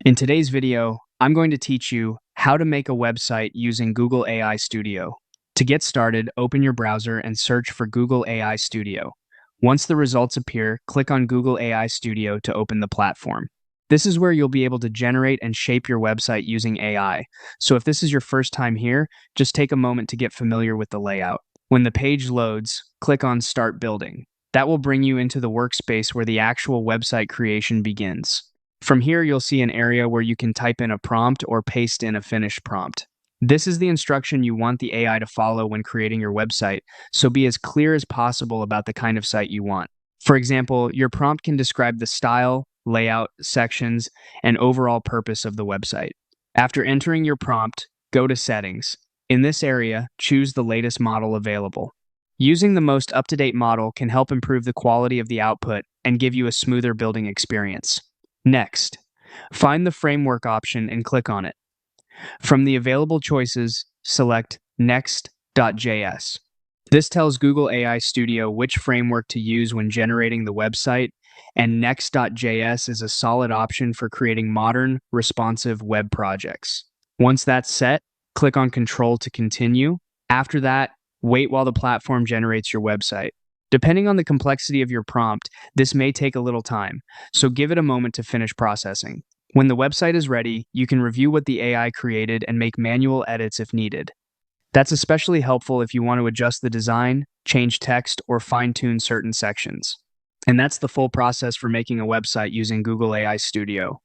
In today's video, I'm going to teach you how to make a website using Google AI Studio. To get started, open your browser and search for Google AI Studio. Once the results appear, click on Google AI Studio to open the platform. This is where you'll be able to generate and shape your website using AI. So if this is your first time here, just take a moment to get familiar with the layout. When the page loads, click on Start Building. That will bring you into the workspace where the actual website creation begins. From here, you'll see an area where you can type in a prompt or paste in a finished prompt. This is the instruction you want the AI to follow when creating your website, so be as clear as possible about the kind of site you want. For example, your prompt can describe the style, layout, sections, and overall purpose of the website. After entering your prompt, go to Settings. In this area, choose the latest model available. Using the most up-to-date model can help improve the quality of the output and give you a smoother building experience. Next, find the framework option and click on it. From the available choices, select Next.js. This tells Google AI Studio which framework to use when generating the website, and Next.js is a solid option for creating modern, responsive web projects. Once that's set, click on Control to continue. After that, wait while the platform generates your website. Depending on the complexity of your prompt, this may take a little time, so give it a moment to finish processing. When the website is ready, you can review what the AI created and make manual edits if needed. That's especially helpful if you want to adjust the design, change text, or fine-tune certain sections. And that's the full process for making a website using Google AI Studio.